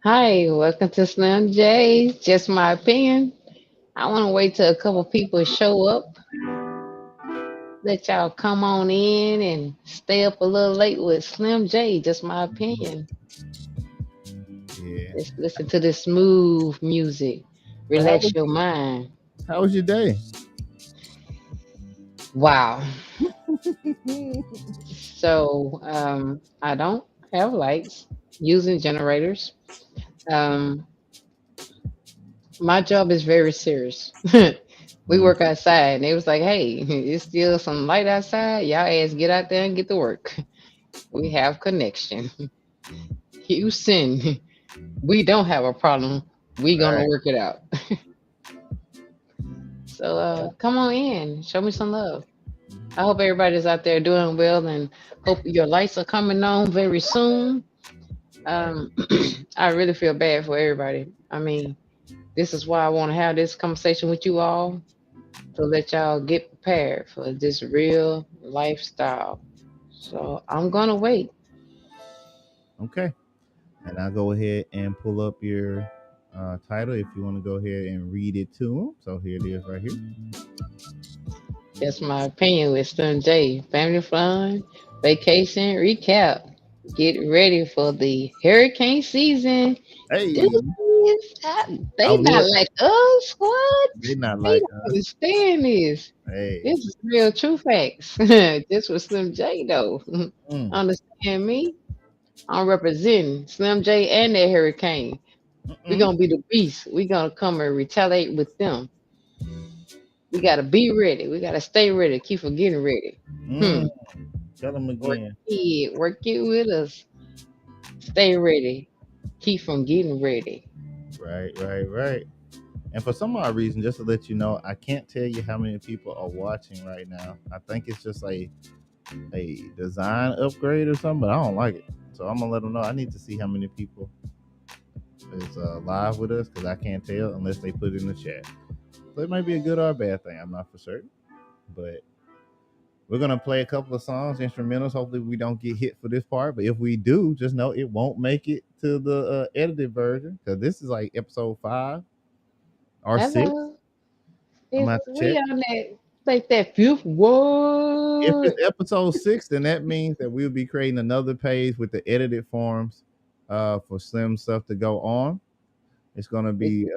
Hi, welcome to Slim J. Just my opinion. I want to wait till a couple people show up. Let y'all come on in and stay up a little late with Slim J. Just my opinion. Yeah. Just listen to this smooth music. So Relax your mind. how was your day? Wow. I don't have lights using generators. Um, my job is very serious. We Mm, work outside, and they was like, "Hey, it's still some light outside. Y'all ass get out there and get to work. We have connection. Houston, we don't have a problem. We gonna right. work it out." So come on in, show me some love. I hope everybody's out there doing well, and hope your lights are coming on very soon. Right. Um, I really feel bad for everybody. I mean, this is why I want to have this conversation with you all to let y'all get prepared for this real lifestyle. So I'm gonna wait. Okay. And I'll go ahead and pull up your title if you want to go ahead and read it to them. So here it is right here. That's my opinion with Slim J. Family fun, vacation recap. Get ready for the hurricane season. This, Hey, I they not would. like us. What? They not They like don't us. understand this. Hey. This is real true facts. This was Slim J though. Mm, Understand me? I'm representing Slim J and that hurricane. We're mm-mm. gonna be the beast. We're gonna come and retaliate with them. We gotta be ready. We gotta stay ready. Keep from getting ready. Mm. Hmm. Tell them Work again. it. Work it with us. Stay ready. Keep from getting ready. Right, right, right. And for some odd reason, just to let you know, I can't tell you how many people are watching right now. I think it's just like a design upgrade or something, but I don't like it. So I'm gonna let them know. I need to see how many people is live with us because I can't tell unless they put it in the chat. So it might be a good or a bad thing. I'm not for certain, but we're gonna play a couple of songs, instrumentals. Hopefully, we don't get hit for this part. But if we do, just know it won't make it to the edited version because this is like episode 5 or 6. Hello. I'm gonna It's have to we check. on that like that fifth If word. it's episode 6, then that means that we'll be creating another page with the edited forms for Slim stuff to go on. It's going to It's be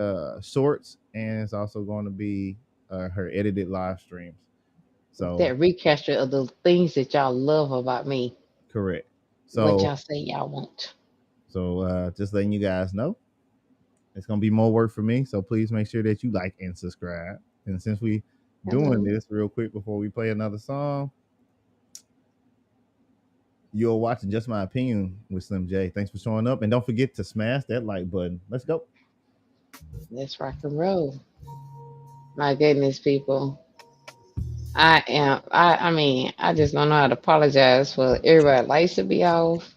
shorts, and it's also going to be her edited live streams. So that recapture of the things that y'all love about me. correct. What So y'all say y'all want. just letting you guys know, it's going to be more work for me. So please make sure that you like and subscribe. And since we doing Hello. this real quick before we play another song, you're watching Just My Opinion with Slim J. Thanks for showing up, and don't forget to smash that like button. Let's go. Let's rock and roll. My goodness, people. I mean, I just don't know how to apologize for everybody lights to be off.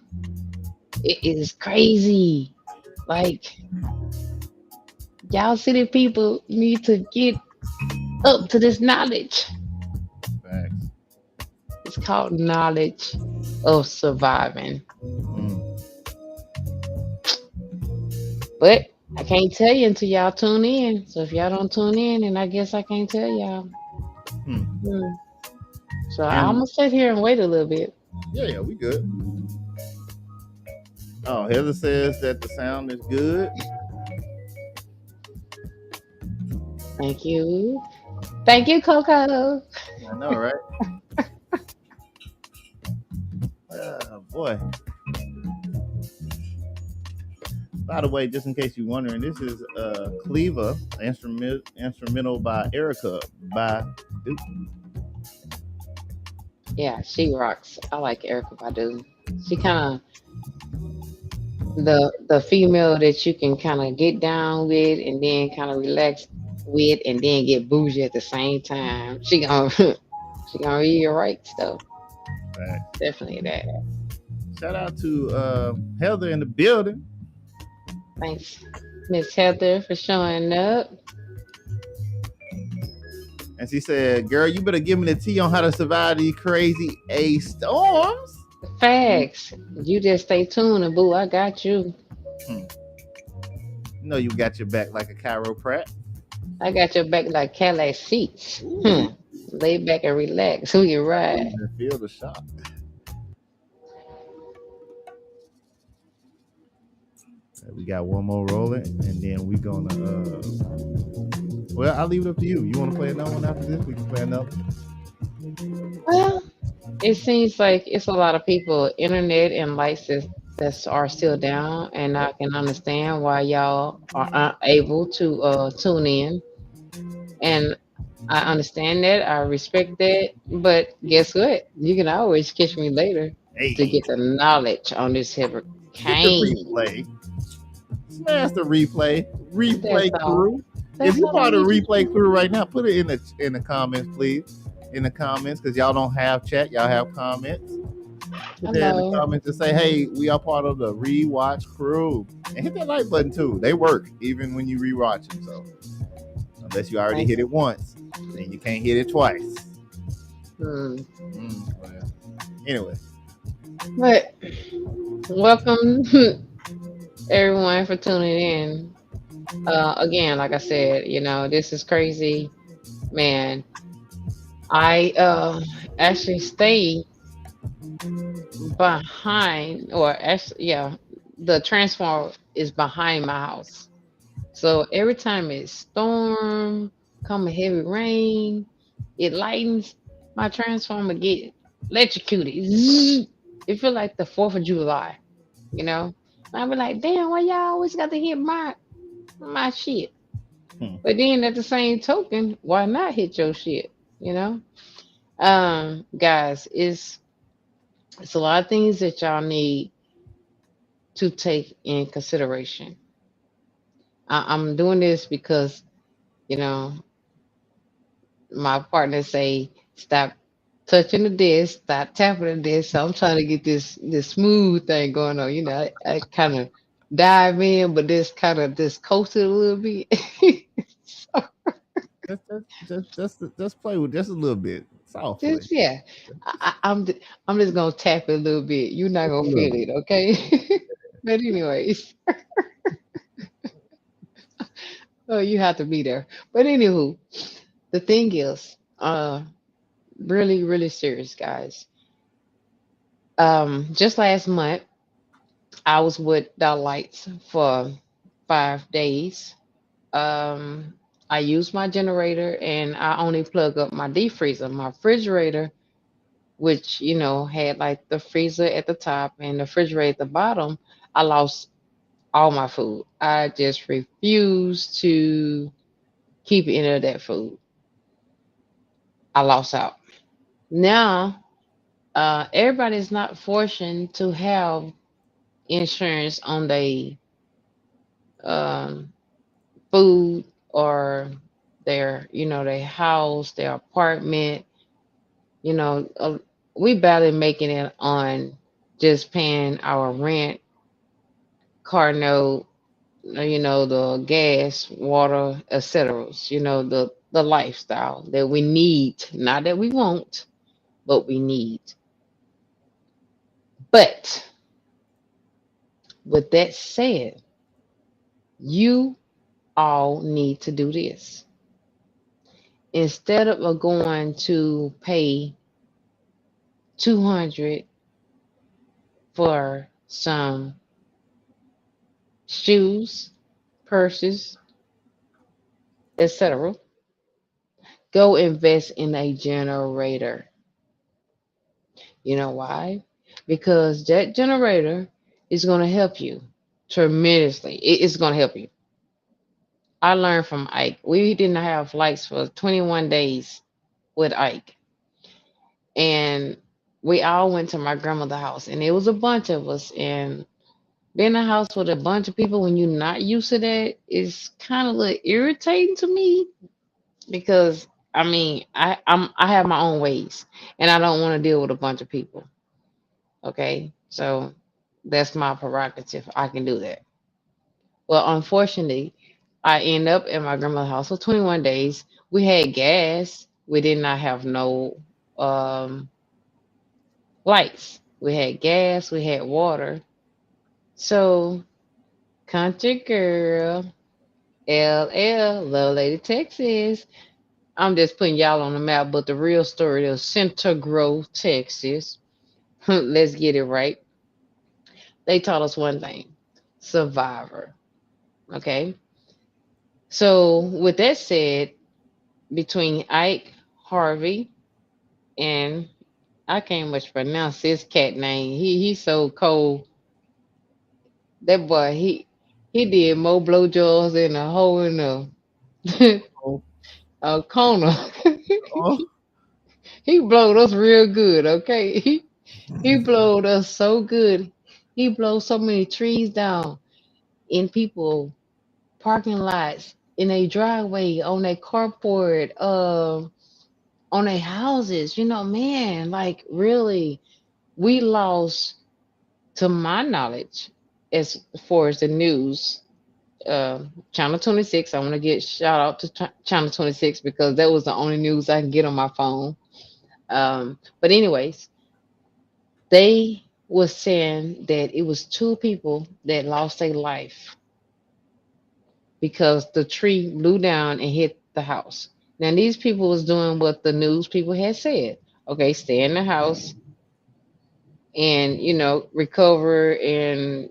It is crazy. Like y'all city people need to get up to this knowledge. Facts. It's called knowledge of surviving. Mm, But I can't tell you until y'all tune in. So if y'all don't tune in, then I guess I can't tell y'all. mm. Hmm. So I'm And gonna sit here and wait a little bit. yeah, we good. Oh, Heather says that the sound is good. Thank you. Thank you, Coco. I know, right? Boy. By the way, just in case you're wondering, this is Cleva, instrumental by Erica by Duke. Yeah, she rocks. I like Erica Badu. She kind of the female that you can kind of get down with and then kind of relax with and then get bougie at the same time. She gonna she gonna read your right stuff. Right. Definitely that. Shout out to Heather in the building. Thanks, Miss Heather, for showing up. And she said, "Girl, you better give me the tea on how to survive these crazy A storms." Facts. You just stay tuned and boo, I got you. Hmm. You know you got your back like a chiropract. I got your back like Cadillac seats. Ooh, Lay back and relax. We can I ride. can even feel the shock. We got one more rolling, and then we gonna. Well, I'll leave it up to you. You want to play another one after this? We can play another. Well, it seems like it's a lot of people, internet and lights that are still down, and I can understand why y'all are unable to tune in. And I understand that, I respect that. But guess what? You can always catch me later to Hey, get the knowledge on this hit the hurricane. replay. Smash the replay. That's Replay all. crew. If That's you all I part of need the you to replay do. crew right now, put it in the comments, please. In the comments, because y'all don't have chat, y'all have comments. Put there in the Hello. comments and say, "Hey, we are part of the rewatch crew," and hit that like button too. They work even when you rewatch them. So unless you already Thank hit it once, then you can't hit it twice. you. Well, anyway, But welcome everyone for tuning in. Again, like I said, this is crazy. Man, I actually stay behind, or actually, yeah, the transformer is behind my house. So every time it storm, come a heavy rain, it lightens, my transformer get electrocuted. Zzz. It feel like the 4th of July, you know? I be like, damn, why y'all always got to hit my shit? hmm. But then at the same token, why not hit your shit? You know? Guys, it's a lot of things that y'all need to take in consideration. I'm doing this because, you know, my partner say stop touching the disc, stop tapping the disc. So I'm trying to get this smooth thing going on. I kind of dive in, but just coast it a little bit. So Just play with just a little bit softly, just yeah, I'm just gonna tap it a little bit. You're not just a gonna little feel bit. it, okay? But anyways, oh, you have to be there. But anywho, the thing is, really, really serious, guys. Just last month, I was with the lights for 5 days. Um, I used my generator and I only plug up my deep freezer. My refrigerator, which had like the freezer at the top and the refrigerator at the bottom, I lost all my food. I just refused to keep any of that food. I lost out. Now, everybody's not fortunate to have insurance on their um, food or their house, their apartment. You know, we barely making it on just paying our rent, car note, the gas, water, etc. The lifestyle that we need, not that we want, but we need. But with that said, you all need to do this instead of going to pay 200 for some shoes, purses, etc. Go invest in a generator. You know why? Because that generator is going to help you tremendously. It's going to help you. I learned from Ike. We didn't have lights for 21 days with Ike. And we all went to my grandmother's house. And it was a bunch of us. And being in a house with a bunch of people when you're not used to that is kind of a little irritating to me because I mean I have my own ways and I don't want to deal with a bunch of people. Okay, so that's my prerogative. I can do that. Well, unfortunately, I end up at my grandmother's house for 21 days. We had gas. We did not have no um, lights. We had gas. We had water. So Country girl, LL, Love Lady, Texas. I'm just putting y'all on the map, but the real story is Center Grove, Texas. Let's get it right. They taught us one thing: Survivor. Okay. So, with that said, between Ike, Harvey, and I can't much pronounce his cat name. He's so cold. That boy, he did more blowjobs in a hole in Oh, a corner. oh. He blowed us real good, okay? He blowed us so good. He blowed so many trees down in people parking lots, in a driveway, on a carport, on their houses. Man, like really, we lost, to my knowledge, as far as the news. Channel 26. I want to get shout out to Channel 26 because that was the only news I can get on my phone. But anyways, they was saying that it was two people that lost their life because the tree blew down and hit the house. Now these people was doing what the news people had said. Okay, stay in the house and recover and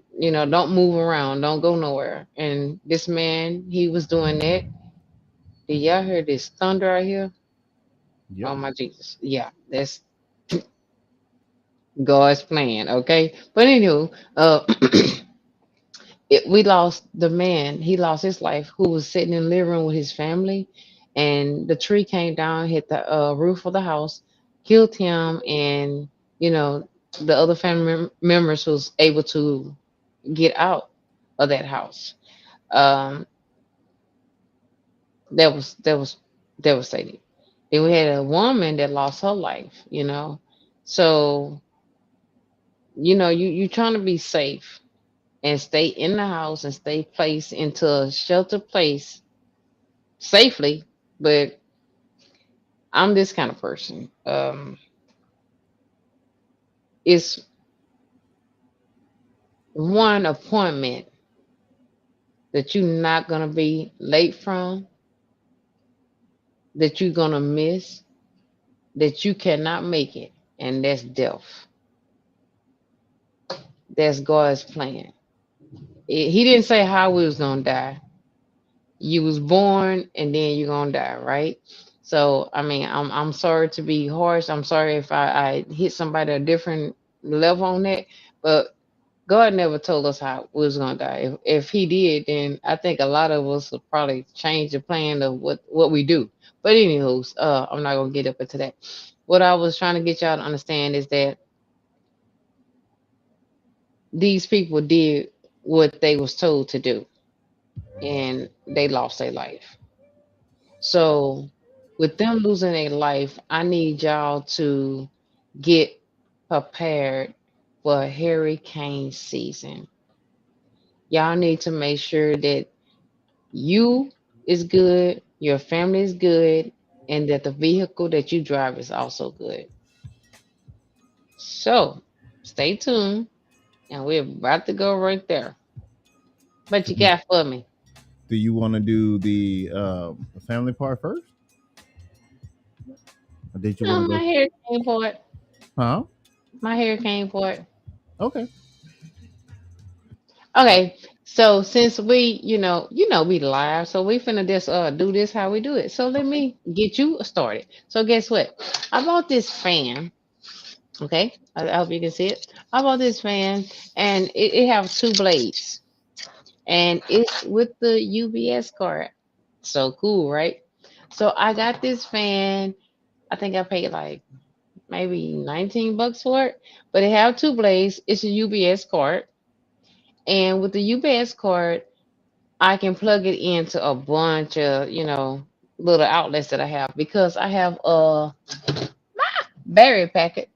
don't move around, don't go nowhere. And this man, he was doing that. Did y'all hear this thunder right here? Yep. Oh my Jesus. Yeah, that's God's plan, okay? But anywho, we lost the man. He lost his life who was sitting in the living room with his family, and the tree came down, hit the roof of the house, killed him, and you know the other family members was able to get out of that house. Um, that was devastating. Then we had a woman that lost her life. So you trying to be safe and stay in the house and stay placed into a sheltered place safely. But I'm this kind of person. It's one appointment that you're not gonna be late from, that you're gonna miss, that you cannot make it, and that's death. That's God's plan. He didn't say how we was gonna die. You was born and then you're gonna die, right? So I mean, I'm sorry to be harsh. I'm sorry if I hit somebody a different level on that, but God never told us how we was gonna die. If He did, then I think a lot of us would probably change the plan of what we do. But anywho, I'm not gonna get up into that. What I was trying to get y'all to understand is that these people did what they was told to do, and they lost their life. So, with them losing their life, I need y'all to get prepared for hurricane season. Y'all need to make sure that you is good, your family is good, and that the vehicle that you drive is also good. So, stay tuned, and we're about to go right there. What you got for me? Do you want to do the family part first, or did you want No, to my go? hair came for it. Huh? My hair came for it. Okay. Uh, Okay, so since we live, so we finna just do this how we do it. So let me get you started. So guess what? I bought this fan. Okay, I hope you can see it. I bought this fan, and it have two blades, and it's with the UBS card. So cool, right? So I got this fan. I think I paid like maybe $19 for it, but it have two blades. It's a UBS card, and with the UBS card, I can plug it into a bunch of, little outlets that I have because I have a battery packet.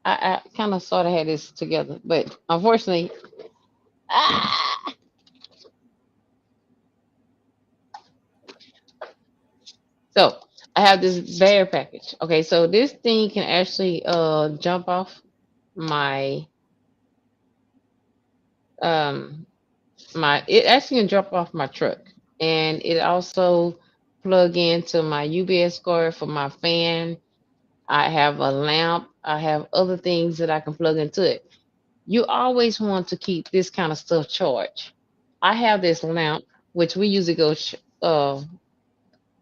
I kind of sort of had this together, but unfortunately, ah, so I have this battery package. Okay, so this thing can actually jump off my um My it actually can drop off my truck, and it also plug into my UBS cord for my fan. I have a lamp. I have other things that I can plug into it. You always want to keep this kind of stuff charged. I have this lamp, which we usually go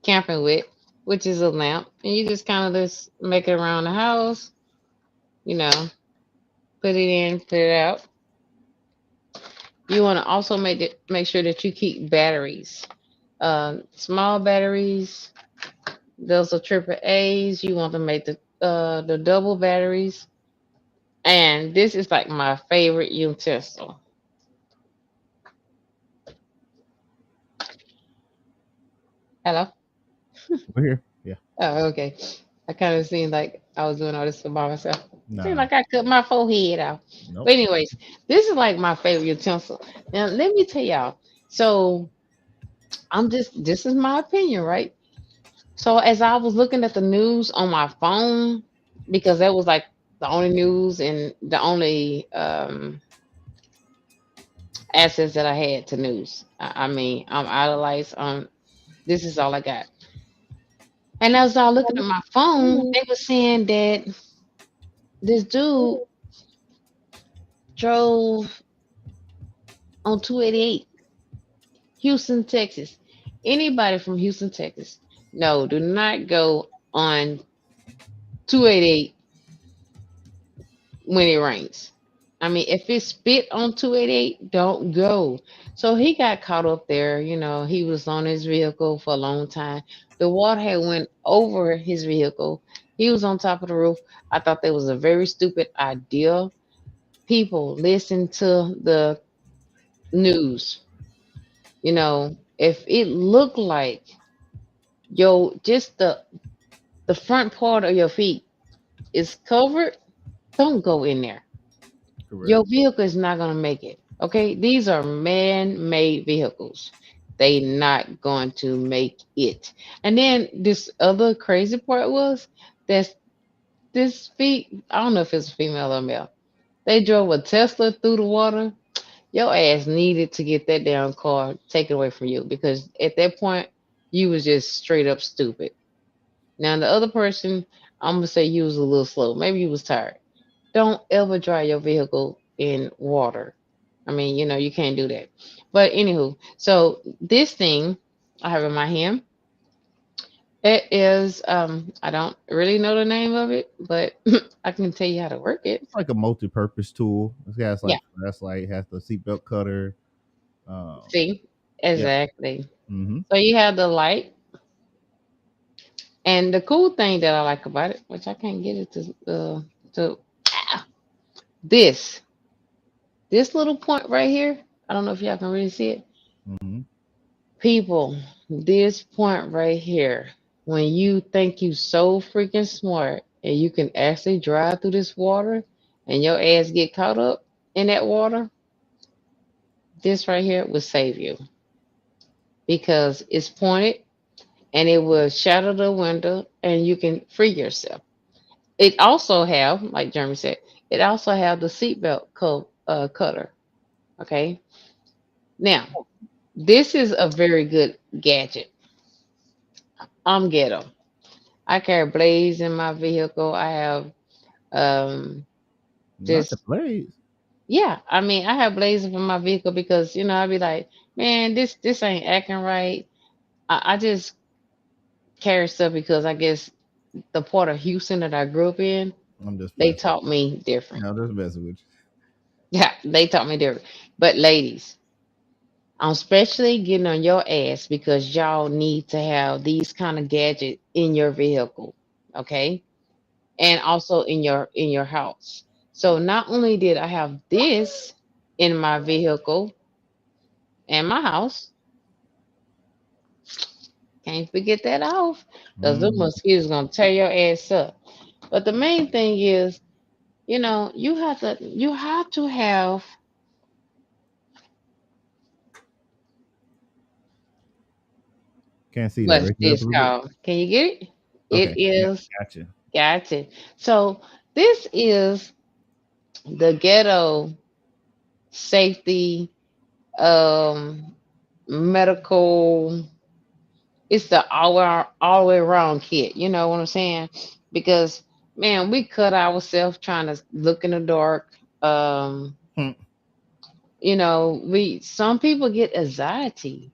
camping with, which is a lamp, and you just kind of just make it around the house. You know, put it in, put it out. You want to also make sure that you keep batteries, small batteries. Those are triple A's. You want to make the double batteries. And this is like my favorite utensil. Hello. We're here. Yeah. Oh, okay. I kind of seemed like I was doing all this by myself. Seemed Nah. like I cut my forehead out. But Nope. anyways, this is like my favorite utensil. Now let me tell y'all. So I'm just this is my opinion, right? So as I was looking at the news on my phone, because that was like the only news and the only access that I had to news. I mean, I'm out of lights. This is all I got. And as I was looking at my phone, they were saying that this dude drove on 288, Houston, Texas. Anybody from Houston, Texas? No, do not go on 288 when it rains. I mean, if it spit on 288, don't go. So he got caught up there. He was on his vehicle for a long time. The water had went over his vehicle. He was on top of the roof. I thought that was a very stupid idea. People, listen to the news. If it looked like just the front part of your feet is covered, don't go in there. Correct. Your vehicle is not going to make it. Okay, these are man-made vehicles. They not going to make it. And then this other crazy part was that this feet. I don't know if it's a female or male. They drove a Tesla through the water. Your ass needed to get that damn car taken away from you, because at that point you was just straight up stupid. Now the other person, I'm gonna say you was a little slow. Maybe you was tired. Don't ever drive your vehicle in water. I mean, you can't do that. But anywho, so this thing I have in my hand, it is I don't really know the name of it, but I can tell you how to work it. It's like a multi-purpose tool. It has Yeah. like flashlight, it has the seatbelt cutter. Um, See? yeah. Exactly. Mm-hmm. So you have the light, and the cool thing that I like about it, which I can't get it to ah, this this little point right here. I don't know if y'all can really see it. Mm-hmm. People, this point right here, when you think you so freaking smart and you can actually drive through this water and your ass get caught up in that water, this right here will save you, because it's pointed and it will shatter the window and you can free yourself. It also have, like Jeremy said, it also have the seatbelt cutter. Okay. Now, this is a very good gadget. I'm ghetto. I carry blades in my vehicle. I have um Not the this blades. yeah, I mean I have blades in my vehicle because I'd be like, man, this ain't acting right. I just carry stuff because I guess the part of Houston that I grew up in, I'm just they messing. taught me different. No, just messing with Yeah, they taught me different. But ladies, I'm especially getting on your ass because y'all need to have these kind of gadgets in your vehicle. Okay, and also in your house. So not only did I have this in my vehicle and my house, can't forget that off, you. because the Mm, mosquitoes gonna tear your ass up. But the main thing is, you have to have can't see that. what's Raise it up a this little bit. called? Can you get it? It Okay. Yeah, is gotcha. gotcha. So this is the ghetto safety medical. It's the all the way around kit. You know what I'm saying? Because man, we cut ourselves trying to look in the dark. Um, Hmm. we some people get anxiety.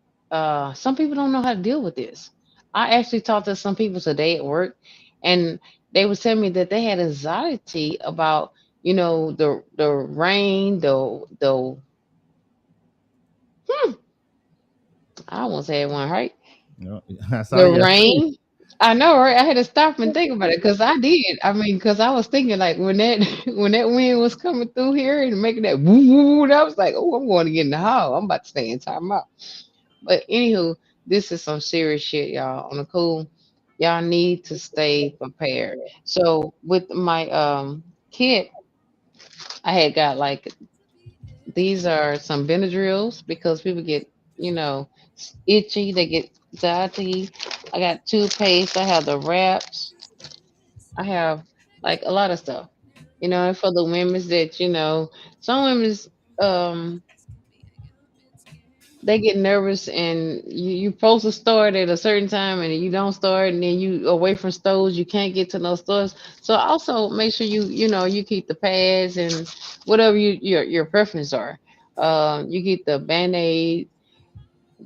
Some people don't know how to deal with this. I actually talked to some people today at work, and they were telling me that they had anxiety about the rain, the hmm, I won't say it one right. No, I saw The you yesterday. rain. I know, right? I had to stop and think about it because I did. I mean, because I was thinking like when that when that wind was coming through here and making that woo woo, woo, I was like, oh, I'm going to get in the house. I'm about to stay in time out. But anywho, this is some serious shit, y'all. On the cool, y'all need to stay prepared. So with my kit, I had got like these are some Benadryls because people get itchy. They get anxiety. I got toothpaste. I have the wraps. I have like a lot of stuff. And for the women's that some women's um they get nervous and you supposed to start at a certain time and you don't start and then you away from stores you can't get to those stores. So also make sure you keep the pads and whatever your preference are. You keep the band-aid,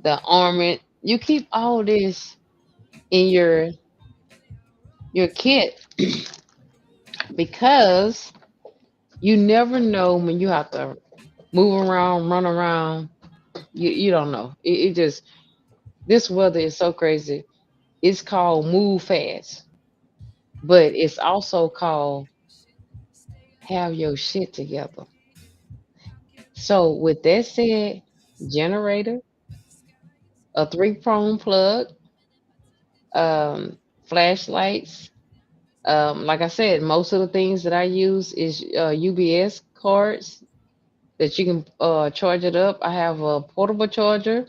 the armament. You keep all this in your kit because you never know when you have to move around, run around. You don't know. It just this weather is so crazy. It's called move fast, but it's also called have your shit together. So with that said, generator, a three-prong plug, um, flashlights. Like I said, most of the things that I use is UBS cards that you can charge it up. I have a portable charger.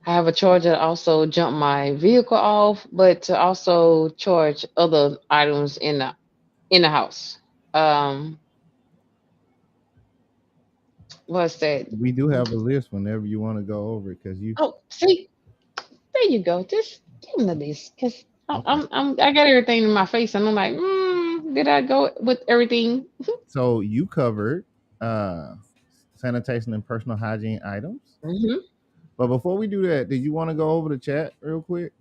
I have a charger that also jump my vehicle off, but to also charge other items in the house. Um, what's that? We do have a list whenever you want to go over it because you. Oh, see, there you go. Just give me this, cause Okay. I got everything in my face, and I'm like, did I go with everything? So you covered uh, sanitation and personal hygiene items. Hmm. But before we do that, did you want to go over the chat real quick?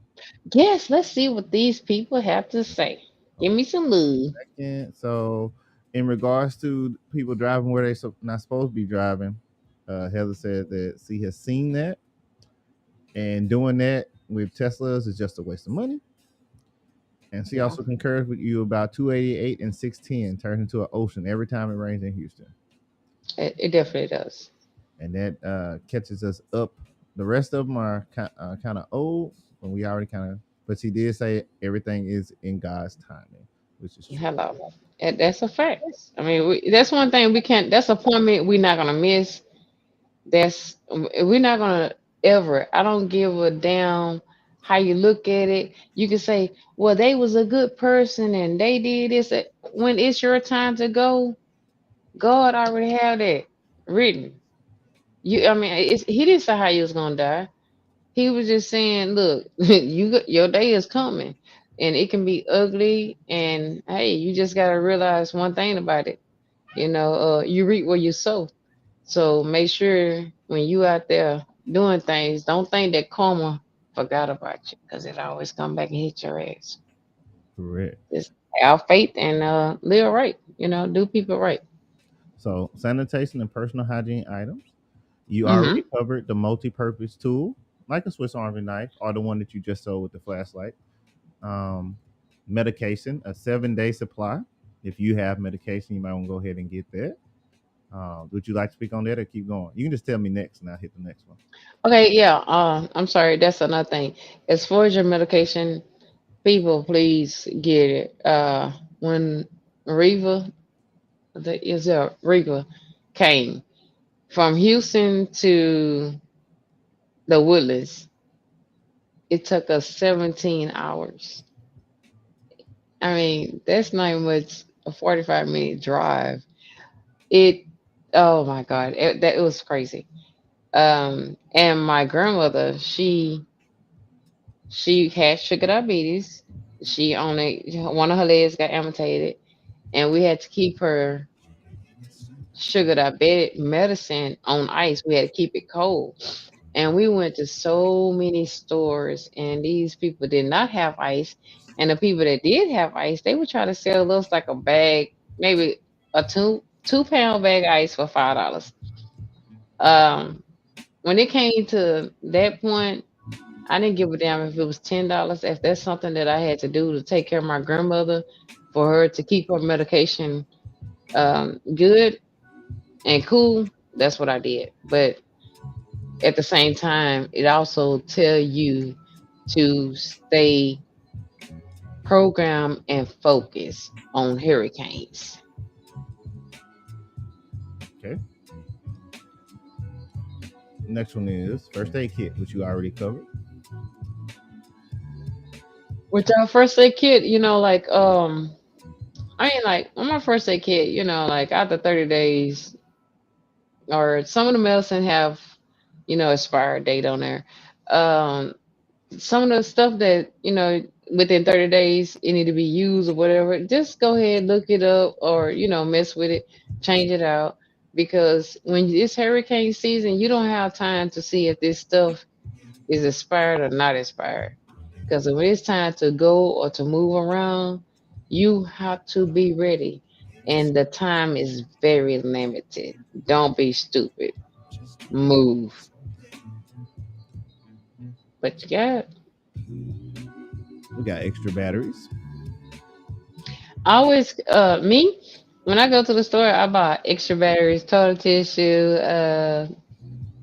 Yes, let's see what these people have to say. Give me some love. And so, in regards to people driving where they not supposed to be driving, Heather said that she has seen that, and doing that with Teslas is just a waste of money. And she Yeah, also concurs with you about 288 and 610 turns into an ocean every time it rains in Houston. it definitely does. And that catches us up. The rest of them are kind of old, but we already kind of. But she did say everything is in God's timing, which is true. Hello. That's a fact. I mean, that's one thing we can't. That's a appointment we're not gonna miss. We're not gonna ever. I don't give a damn how you look at it. You can say, "Well, they was a good person and they did this." When it's your time to go, God already have that written. I mean, He didn't say how you was gonna die. He was just saying, "Look, your day is coming, and it can be ugly. And hey, you just gotta realize one thing about it. You reap what you sow. So make sure when you out there doing things, don't think that karma forgot about you because it always come back and hit your ass. Correct. Just have faith and live right. Do people right. So, sanitation and personal hygiene items. You already Hmm. covered the multi-purpose tool, like a Swiss Army knife, or the one that you just sold with the flashlight. Um, Medication, a 7-day supply. If you have medication, you might want to go ahead and get that. Would you like to speak on that or keep going? You can just tell me next, and I'll hit the next one. Okay, yeah. I'm sorry. That's another thing. As far as your medication, people, please get it. When Reva, Reva came from Houston to the Woodlands, it took us 17 hours. I mean, that's not much a 45-minute drive. It Oh my God, it was crazy. And my grandmother, she had sugar diabetes. She only one of her legs got amputated, and we had to keep her sugar diabetic medicine on ice. We had to keep it cold. And we went to so many stores, and these people did not have ice. And the people that did have ice, they would try to sell us like a bag, maybe a two pound bag of ice for $5. Um, when it came to that point, I didn't give a damn if it was $10. If that's something that I had to do to take care of my grandmother, for her to keep her medication good and cool, that's what I did. But at the same time, it also tell you to stay programmed and focused on hurricanes. Okay. Next one is first aid kit, which you already covered. With our first aid kit, like I mean, like on my first aid kit, like after 30 days, or some of the medicine have, expired date on there. Um, some of the stuff that within 30 days it need to be used or whatever, just go ahead, look it up, or mess with it, change it out, because when it's hurricane season you don't have time to see if this stuff is expired or not expired, because when it's time to go or to move around, you have to be ready, and the time is very limited. Don't be stupid, move. But you got, We got extra batteries. always, me, when I go to the store, I buy extra batteries, toilet tissue,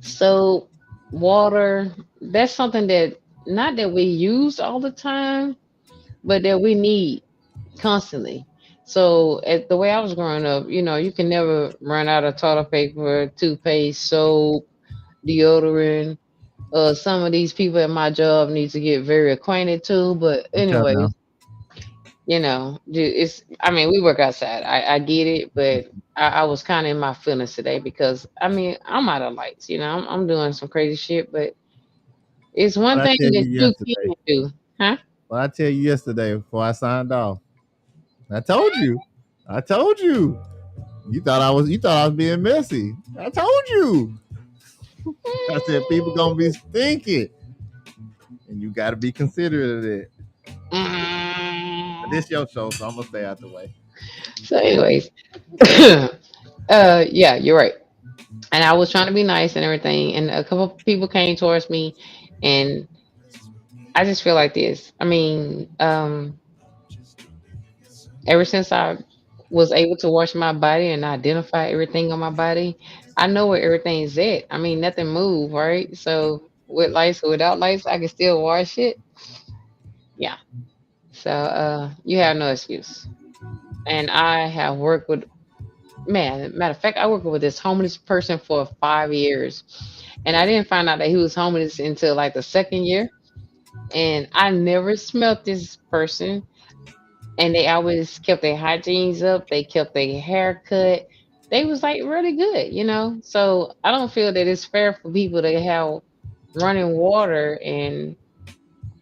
soap, water. That's something that, not that we use all the time, but that we need constantly. So, the way I was growing up, you can never run out of toilet paper, toothpaste, soap, deodorant. Some of these people at my job need to get very acquainted too. But Okay, anyway, now. it's, I mean, we work outside. I get it, but I was kind of in my feelings today because, I mean, I'm out of lights. I'm doing some crazy shit, but it's one What I thing tell that you you yesterday. can do, huh? What I tell you yesterday before I signed off. I told you. I told you. You thought I was being messy. I told you. I said people gonna be stinking. And you gotta be considerate of that. But Mm. this your show, so I'm gonna stay out the way. So, anyways, yeah, you're right. And I was trying to be nice and everything, and a couple people came towards me, and I just feel like this. I mean, ever since I was able to wash my body and identify everything on my body, I know where everything's at. I mean, nothing move, right? So with lights or without lights, I can still wash it. Yeah. So you have no excuse. And I have worked with, man, matter of fact, I worked with this homeless person for 5 years. And I didn't find out that he was homeless until like the second year. And I never smelt this person, and they always kept their hygienes up. They kept their hair cut. They was like really good. So I don't feel that it's fair for people to have running water and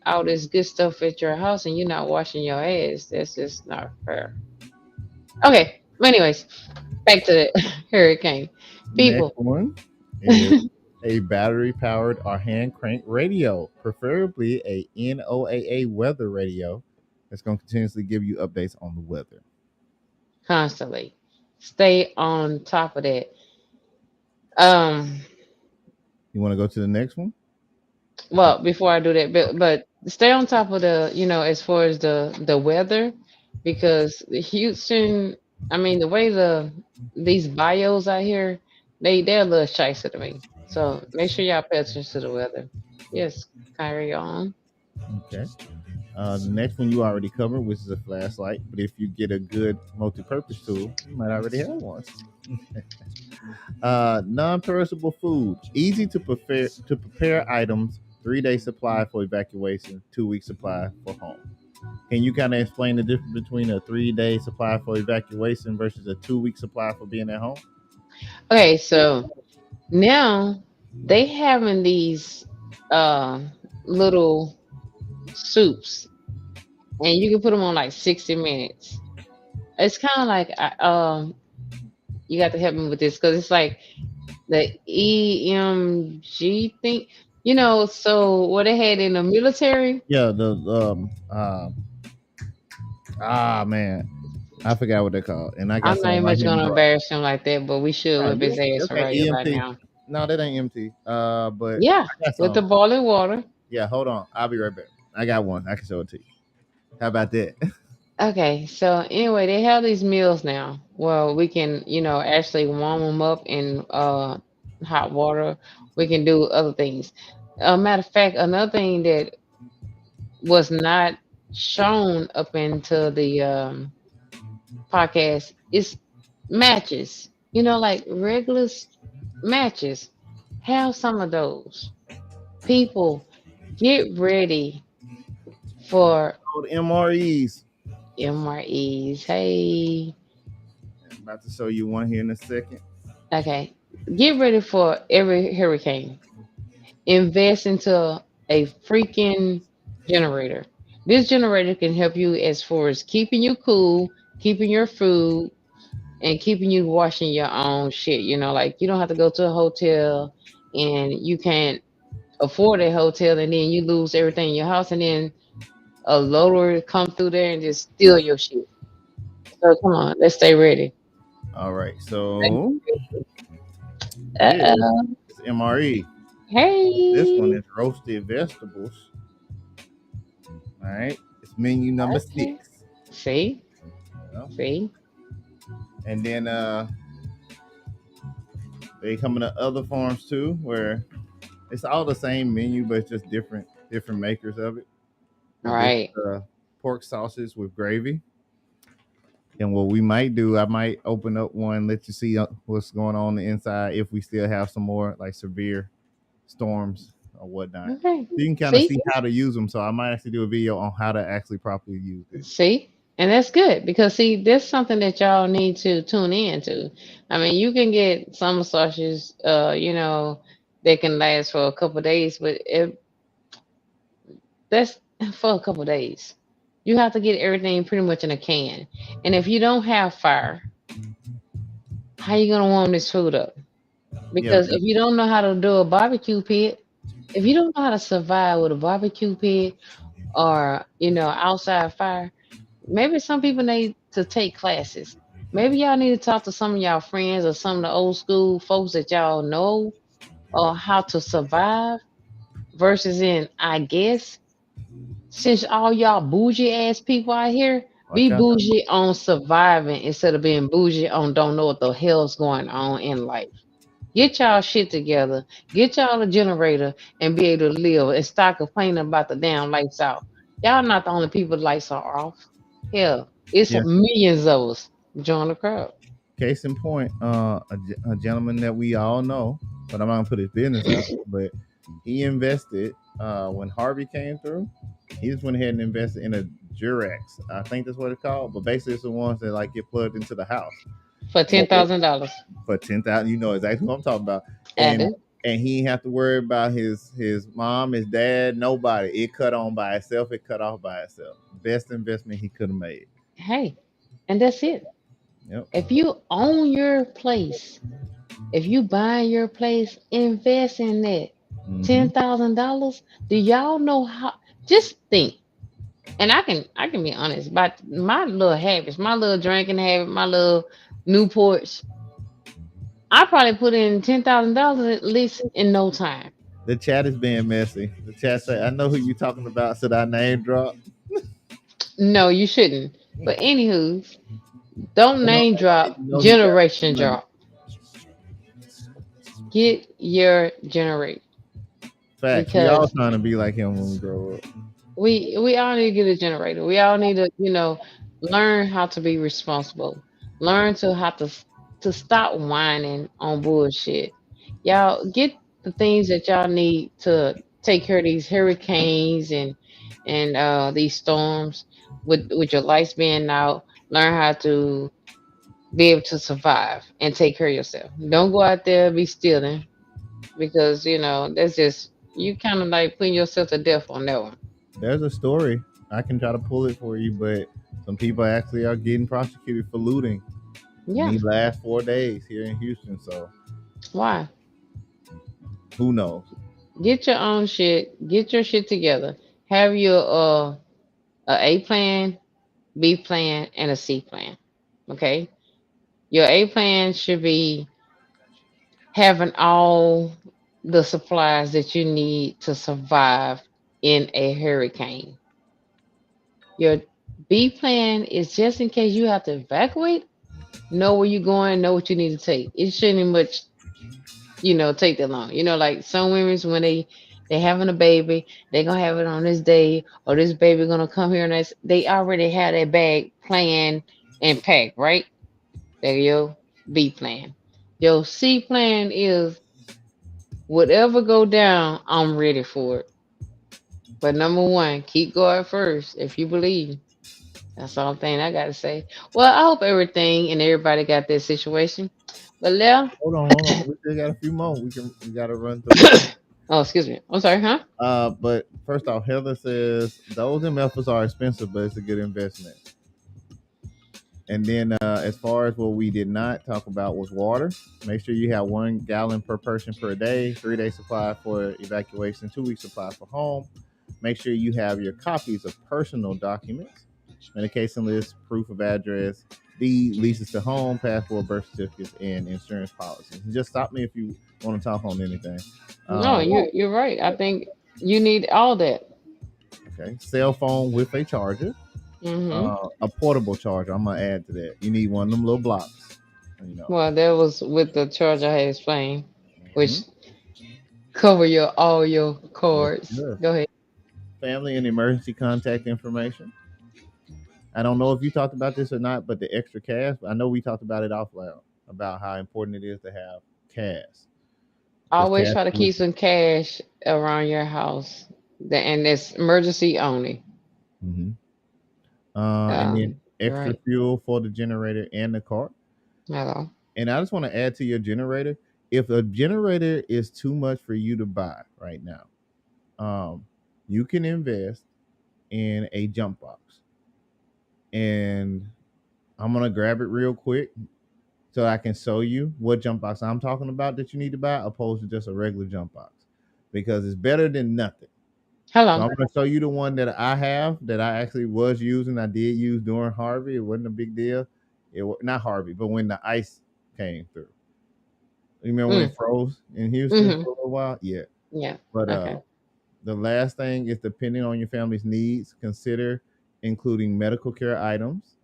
all this good stuff at your house, and you're not washing your ass. That's just not fair. Okay. Anyways, back to the hurricane. Next People. one is a battery powered or hand crank radio, preferably a NOAA weather radio that's going to continuously give you updates on the weather. Constantly. Stay on top of that. Um, You want to go to the next one? Before Well, before I do that, but stay on top of as far as the weather, because Houston, I mean, the way these bios out here, they're a little shyster to me. So make sure y'all pay attention to the weather. Yes, carry on. Okay. The next one you already covered, which is a flashlight. But if you get a good multi-purpose tool, you might already have one. Non-perishable food, easy to prepare items. 3 day supply for evacuation, 2 week supply for home. Can you kind of explain the difference between a 3 day supply for evacuation versus a 2 week supply for being at home? Okay, so now they having these uh little soups, and you can put them on like 60 minutes. It's kind of like you got to help me with this because it's like the EMG thing, So what they had in the military. Yeah, the man, I forgot what they're called, and I got I'm not some even right much here in the gonna drawer. embarrass him like that, but we should Oh, whip his you ass okay? right about EMT? now. No, that ain't MT. But Yeah, I got with the some. boiling water. Yeah, hold on. I'll be right back. I got one. I can show it to you. How about that? Okay, so anyway, they have these meals now. Well, we can, actually warm them up in hot water. We can do other things. Matter of fact, another thing that was not shown up into the podcast is matches. Like regular matches. Have some of those. People, get ready for Called MREs. MREs. Hey, I'm about to show you one here in a second. okay. Get ready for every hurricane. Invest into a freaking generator. This generator can help you as far as keeping you cool, keeping your food, and keeping you washing your own shit. Like you don't have to go to a hotel and you can't afford a hotel and then you lose everything in your house and then a loader come through there and just steal your shit. So come on, let's stay ready. All right, so this Uh-oh. is MRE. This one Hey. is roasted vegetables. All right, it's menu number Okay. 6. See? You know? See? And then they come in the other forms too, where it's all the same menu, but it's just different makers of it. All But this right. pork sausage with gravy. And what we might do, I might open up one, let you see what's going on the inside if we still have some more like severe storms or whatnot. Okay. So you can kind of See? see how to use them. So I might actually do a video on how to actually properly use this. See? And that's good because see, there's something that y'all need to tune in to. I mean, you can get some sausages, they can last for a couple of days, but that's for a couple of days. You have to get everything pretty much in a can. And if you don't have fire, how you gonna warm this food up? Yeah, Because if you don't know how to do a barbecue pit, if you don't know how to survive with a barbecue pit or outside fire, maybe some people need to take classes. Maybe y'all need to talk to some of y'all friends or some of the old school folks that y'all know or how to survive versus in I guess since all y'all bougie ass people out here, watch be out. bougie on surviving instead of being bougie on don't know what the hell's going on in life. Get y'all shit together. Get y'all a generator and be able to live and stop complaining about the damn lights out. Y'all not the only people the lights are off. Hell, it's Yeah. millions of us. Join the crowd. Case in point, a gentleman that we all know, but I'm not gonna put his business out. But he invested when Harvey came through. He just went ahead and invested in a Durex. I think that's what it's called. But basically, it's the ones that like get plugged into the house. For $10,000. For 10,000. You know exactly what I'm talking about. I And do. he didn't have to worry about his mom, his dad, nobody. It cut on by itself. It cut off by itself. Best investment he could have made. Hey, and that's it. Yep. If you own your place, if you buy your place, invest in that. Mm-hmm. $10,000. Do y'all know how? Just think. And I can be honest about my little habits, my little drinking habit, my little Newports. I probably put in $10,000 at least in no time. The chat is being messy. The chat say, "I know who you talking about." Should I name drop? No, you shouldn't. But anywho, don't No, name everybody drop, know he got generation money. drop. Get your generate Facts. We all because trying to be like him when we grow up. we all need to get a generator. We all need to learn how to be responsible. Learn to how to stop whining on bullshit. Y'all get the things that y'all need to take care of these hurricanes and these storms with your lights being out. Learn how to be able to survive and take care of yourself. Don't go out there be stealing because that's just you kind of like putting yourself to death on that one. There's a story. I can try to pull it for you, but some people actually are getting prosecuted for looting in Yeah. these last 4 days here in Houston. So Why? who knows? Get your own shit. Get your shit together. Have your a plan, B plan, and a C plan. Okay. Your A plan should be having all the supplies that you need to survive in a hurricane. Your B plan is just in case you have to evacuate, know where you're going, know what you need to take. It shouldn't much, take that long. Like some women's when they having a baby, they gonna have it on this day, or this baby gonna come here and they already had a bag planned and packed, right? There your B plan. Your C plan is whatever go down, I'm ready for it. But number one, keep going first if you believe. That's the only thing I gotta say. Well, I hope everything and everybody got this situation. But Lil, Hold on. We still got a few more. We got to run through. oh excuse me. I'm sorry, huh? But first off, Heather says those in Memphis are expensive, but it's a good investment. And then, as far as what we did not talk about was water. Make sure you have 1 gallon per person per day, 3 day supply for evacuation, 2 week supply for home. Make sure you have your copies of personal documents, medication list, proof of address, deed, leases to home, passport, birth certificates, and insurance policies. And just stop me if you want to talk on anything. No, Um, you're right. I think you need all that. okay, cell phone with a charger, Hmm. a portable charger. I'm gonna add to that. You need one of them little blocks. You know. Well, that was with the charge I had explained, Mhm. which cover your all your Yes, cards. yes. Go ahead. Family and emergency contact information. I don't know if you talked about this or not, but the extra cash. I know we talked about it off loud about how important it is to have cash because Always cash. try to keep some cash around your house, and it's emergency only. Mm-hmm. And then extra Right. fuel for the generator and the car. Hello. And I just want to add to your generator. If a generator is too much for you to buy right now, you can invest in a jump box. And I'm gonna grab it real quick so I can show you what jump box I'm talking about that you need to buy, opposed to just a regular jump box, because it's better than nothing. So Hello. I'm gonna show you the one that I have that I actually was using. I did use during Harvey. It wasn't a big deal. It was not Harvey, but when the ice came through. You remember when it Mm. froze in Houston Mm-hmm. for a little while? Yeah. Yeah. But Okay. the last thing is, depending on your family's needs, consider including medical care items,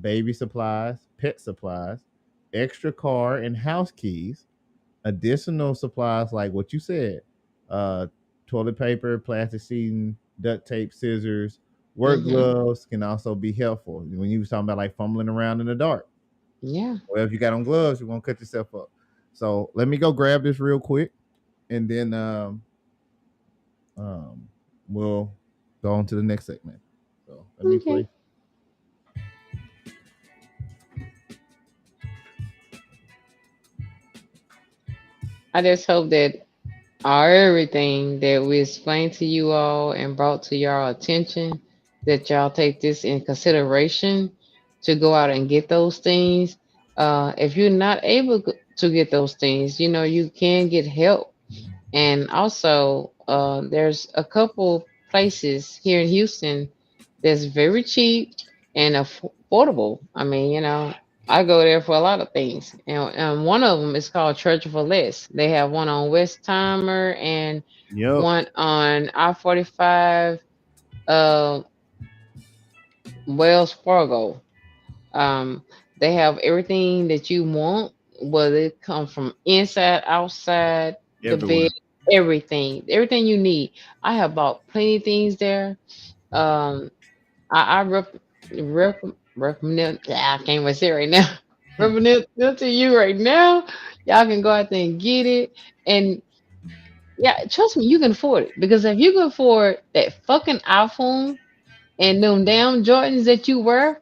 baby supplies, pet supplies, extra car and house keys, additional supplies like what you said, uh, toilet paper, plastic sheeting, duct tape, scissors, work Mm-hmm. gloves can also be helpful. When you was talking about like fumbling around in the dark, Yeah. well, if you got on gloves, you won't cut yourself up. So let me go grab this real quick, and then um, we'll go on to the next segment. So let me Okay. play. I just hope that everything that we explained to you all and brought to your attention, that y'all take this in consideration to go out and get those things. If you're not able to get those things, you can get help. And also, there's a couple places here in Houston that's very cheap and affordable. I mean, I go there for a lot of things. And one of them is called Church for Less. They have one on West Timer and Yep. one on I-45, uh, Wells Fargo. Um, they have everything that you want, whether it come from inside, outside, the bed, Everywhere. everything you need. I have bought plenty of things there. Um, I recommend. I can't even say it right now. Recommend it to you right now. Y'all can go out there and get it. And yeah, trust me, you can afford it. Because if you can afford that fucking iPhone and them damn Jordans that you wear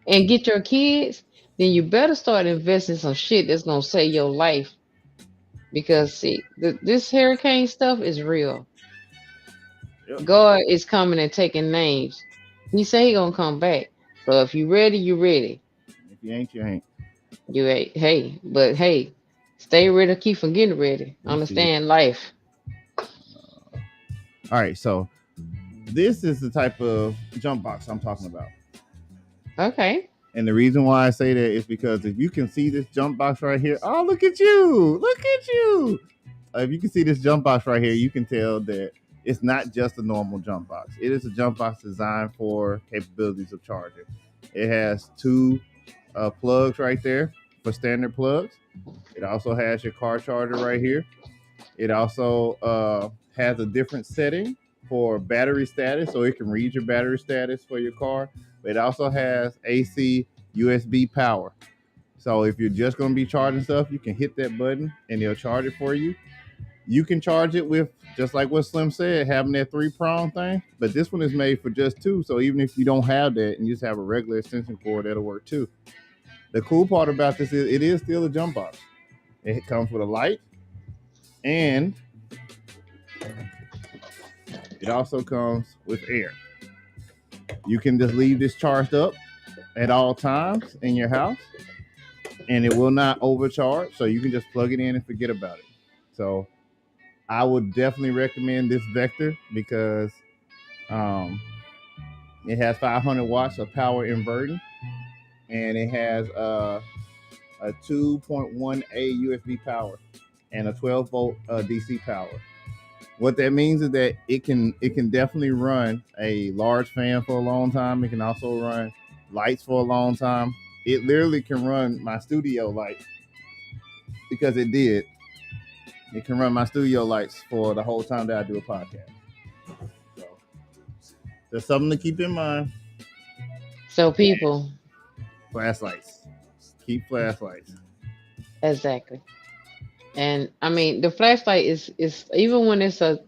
and get your kids, then you better start investing some shit that's gonna save your life. Because see, this hurricane stuff is real. Yep. God is coming and taking names. He say he gonna come back. So if you ready, you ready. If you ain't, you ain't. You ain't, hey, but hey, stay ready. Keep from getting ready. You feel. Understand life. All right, so this is the type of jump box I'm talking about. Okay. And the reason why I say that is because if you can see this jump box right here, oh, look at you. Look at you. If you can see this jump box right here, you can tell that it's not just a normal jump box. It is a jump box designed for capabilities of charging. It has two plugs right there for standard plugs. It also has your car charger right here. It also has a different setting for battery status, so it can read your battery status for your car. But it also has AC USB power. So if you're just going to be charging stuff, you can hit that button and it'll charge it for you. You can charge it with, just like what Slym said, having that 3-prong thing. But this one is made for just two. So even if you don't have that and you just have a regular extension cord, that'll work too. The cool part about this is it is still a jump box. It comes with a light, and it also comes with air. You can just leave this charged up at all times in your house, and it will not overcharge. So you can just plug it in and forget about it. So I would definitely recommend this Vector because um, it has 500 watts of power inverting, and it has a 2.1A USB power and a 12-volt DC power. What that means is that it can definitely run a large fan for a long time. It can also run lights for a long time. It literally can run my studio light because it did. It can run my studio lights for the whole time that I do a podcast. So there's something to keep in mind. So people, Flashlights. Keep flashlights. exactly. And I mean, the flashlight is even when it's a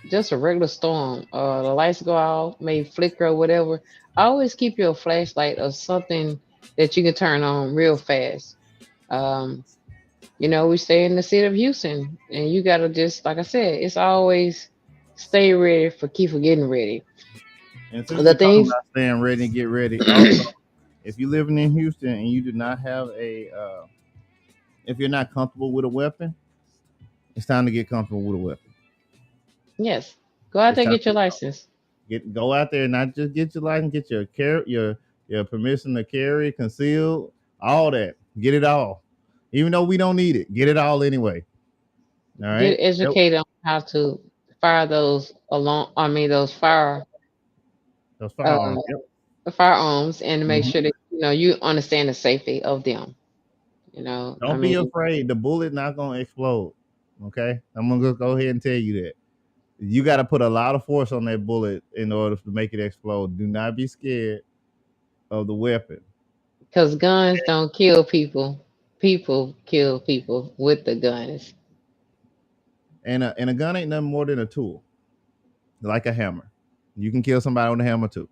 just a regular storm, the lights go out, may flicker or whatever. Always keep your flashlight or something that you can turn on real fast. Um, we stay in the city of Houston, and you gotta just like I said, it's always stay ready for keep for getting ready. And since The we're talking things, about staying ready and get ready, also, if you're living in Houston and you do not have if you're not comfortable with a weapon, it's time to get comfortable with a weapon. yes, go out It's there and time get to your license. go out there and not just get your license, get your permission to carry, conceal, all that. Get it all. Even though we don't need it, get it all anyway. All Get right. Yep. educated on how to fire those along. I mean, those Those uh, firearms. Yep. firearms, and make Mhm. sure that you understand the safety of them. I Don't be mean, afraid. The bullet not gonna explode. Okay. I'm gonna go ahead and tell you that. You got to put a lot of force on that bullet in order to make it explode. Do not be scared of the weapon. because guns don't kill people. People kill people with the guns. And a gun ain't nothing more than a tool, like a hammer. You can kill somebody with a hammer too.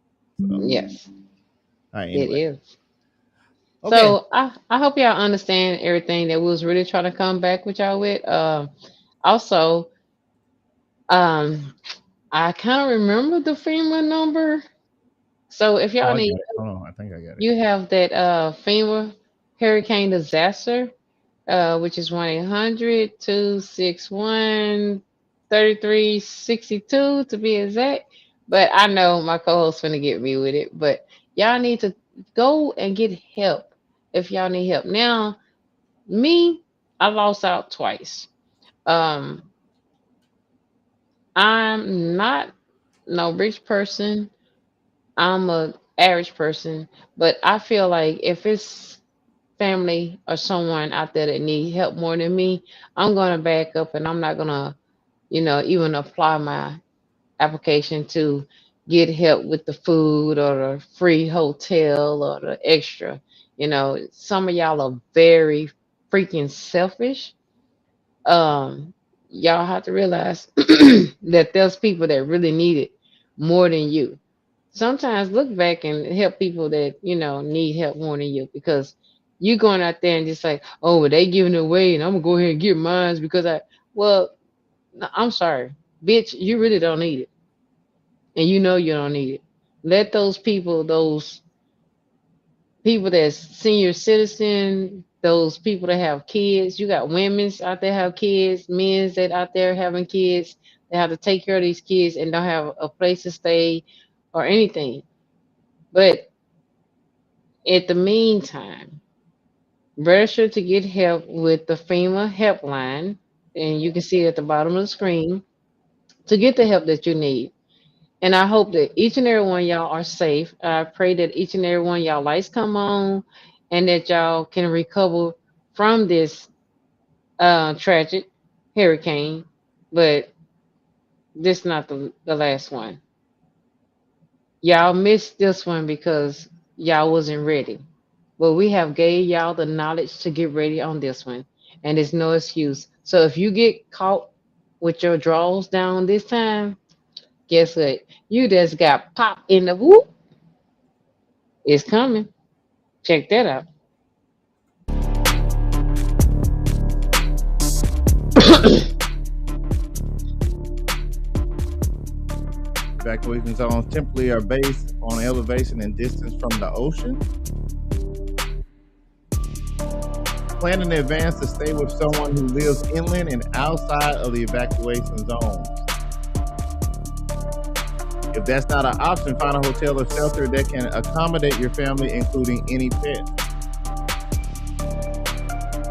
So, all Yes, right. it Anyway, is. okay. So I hope y'all understand everything that we was really trying to come back with y'all with. Also, um, I kind of remember the FEMA number. So if Oh, y'all I need, got it. Hold on. I think I got it. you have that FEMA hurricane disaster, which is 1-800-261-3362 to be exact. But I know my co-host gonna get me with it. But y'all need to go and get help if y'all need help. Now, me, I lost out twice. Um, I'm not no rich person. I'm a average person, but I feel like if it's family or someone out there that need help more than me, I'm gonna back up and I'm not gonna, even apply my application to get help with the food or the free hotel or the extra. Some of y'all are very freaking selfish. Y'all have to realize that there's people that really need it more than you. sometimes look back and help people that need help more than you, because you going out there and just like, oh, well, they giving it away and I'm gonna go ahead and get mine because I well, no, I'm sorry, bitch, you really don't need it, and you don't need it. Let those people that's senior citizen, those people that have kids. You got women's out there have kids, men's that out there having kids. They have to take care of these kids and don't have a place to stay or anything. But at the meantime, register to get help with the FEMA helpline, and you can see it at the bottom of the screen to get the help that you need. And I hope that each and every one of y'all are safe. I pray that each and every one of y'all lights come on and that y'all can recover from this tragic hurricane. But this not the last one. Y'all missed this one because y'all wasn't ready. But we have gave y'all the knowledge to get ready on this one. And there's no excuse. So if you get caught with your drawers down this time, guess what? You just got popped in the whoop. It's coming. Check that out. Evacuation zones typically are based on elevation and distance from the ocean. Plan in advance to stay with someone who lives inland and outside of the evacuation zones. If that's not an option, find a hotel or shelter that can accommodate your family, including any pets.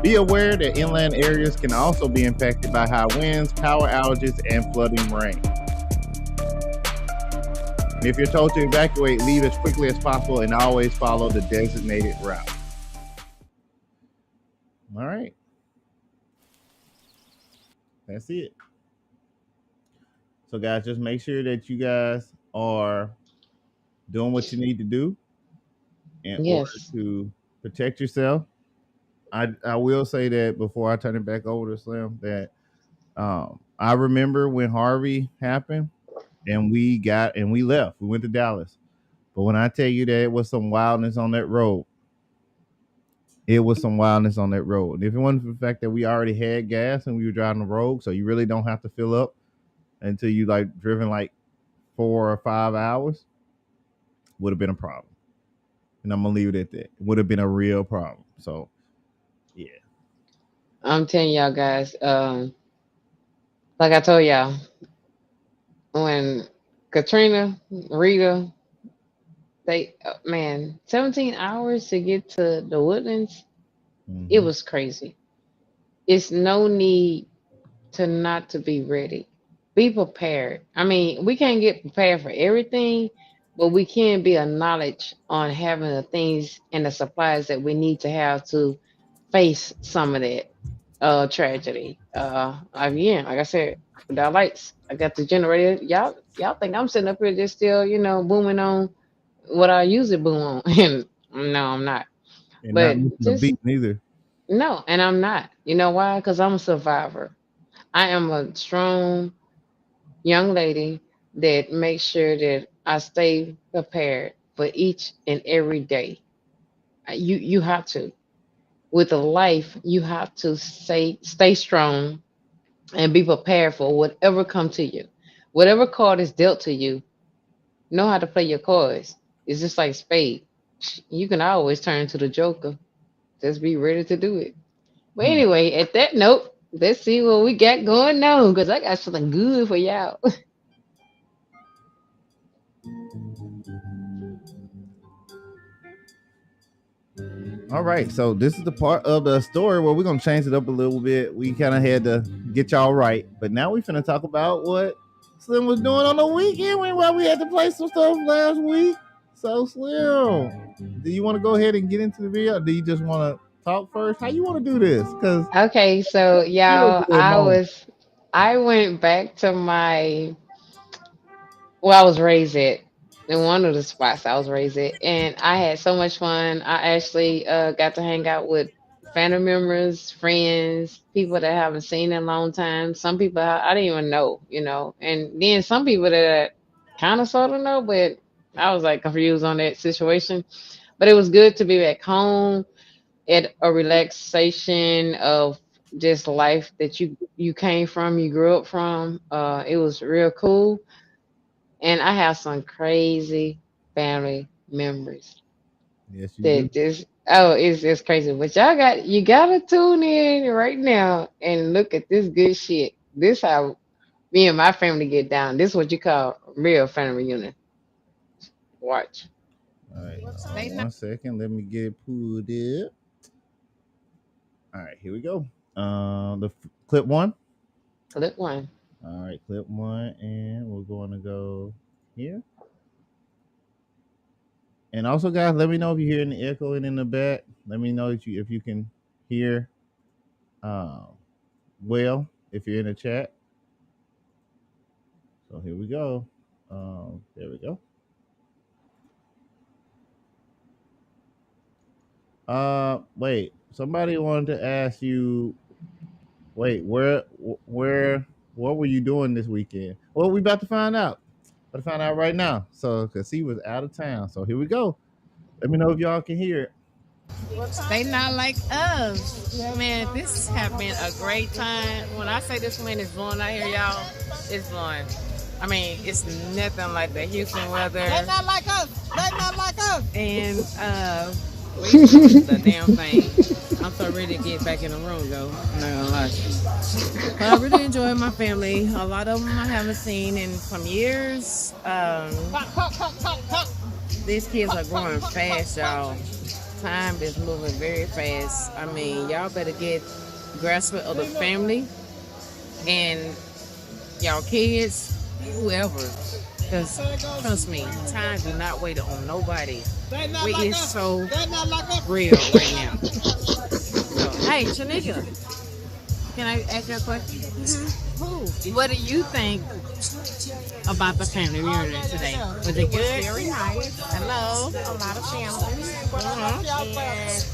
Be aware that inland areas can also be impacted by high winds, power outages, and flooding rain. And if you're told to evacuate, leave as quickly as possible and always follow the designated route. All right. That's it. So, guys, just make sure that you guys are doing what you need to do in order Yes. to protect yourself. I will say that before I turn it back over to Slim, that I remember when Harvey happened and we left. We went to Dallas. But when I tell you that it was some wildness on that road, it was some wildness on that road. And if it wasn't for the fact that we already had gas and we were driving the road, so you really don't have to fill up until you like driven like 4 or 5 hours, would have been a problem. And I'm gonna leave it at that. It would have been a real problem. So yeah. I'm telling y'all guys, like I told y'all, when Katrina, Rita, they, man, 17 hours to get to the woodlands, it Hmm. was crazy. It's no need to not to be ready. Be prepared. I mean, we can't get prepared for everything, but we can be a knowledge on having the things and the supplies that we need to have to face some of that tragedy. Again, like I said, without lights, I got the generator. Y'all think I'm sitting up here just still, booming on what I usually boom on, and no, I'm not. And not But missing a just beat neither. no, and I'm not. You know why? Because I'm a survivor. I am a strong young lady that makes sure that I stay prepared for each and every day. You have to. With a life, you have to stay strong and be prepared for whatever come to you. Whatever card is dealt to you, know how to play your cards. It's just like spade. You can always turn to the joker. Just be ready to do it. But Hmm. anyway, at that note, let's see what we got going on because I got something good for y'all. All right, so this is the part of the story where we're gonna change it up a little bit. We kind of had to get y'all right, but now we finna talk about what Slim was doing on the weekend while we had to play some stuff last week. So Slim, do you want to go ahead and get into the video? Or do you just want to talk first? How you want to do this? Because Okay, so feel y'all, good moment. I went back to my where I was raised at, in one of the spots I was raised at, and I had so much fun. I actually got to hang out with family members, friends, people that I haven't seen in a long time. Some people I didn't even know, and then some people that I kind of sort of know, but I was like confused on that situation, but it was good to be back home at a relaxation of just life that you came from, you grew up from. It was real cool, and I have some crazy family members Yes, you do. that just it's just crazy. But you gotta tune in right now and look at this good shit. This how me and my family get down. This is what you call real family reunion. Watch. All right, hold They on not one second. Let me get it pulled up. All right, here we go. Clip one. Clip one. All right, clip one, and we're going to go here. And also, guys, let me know if you hear any echoing in the back. Let me know if you can hear um, well if you're in the chat. So here we go. There we go. Wait. Somebody wanted to ask you. Wait, what were you doing this weekend? Well, we about to find out. About to find out right now. So, cause he was out of town. So here we go. Let me know if y'all can hear it. they not like us. Man, this has been a great time. When I say this wind is blowing out here, y'all, it's blowing. I mean, it's nothing like the Houston weather. They not like us. They not like us. And we doing the damn thing. I'm so ready to get back in the room, though. I'm not gonna lie. But I really enjoy my family. A lot of them I haven't seen in some years. These kids are growing fast, y'all. Time is moving very fast. I mean, y'all better get grasp of the family and y'all kids, whoever. Because trust me, time do not wait on nobody. We is so real right now. So, hey, Shanika, can I ask you a question? What do you think about the family reunion today? Was it good? Very nice. Hello. A lot of family.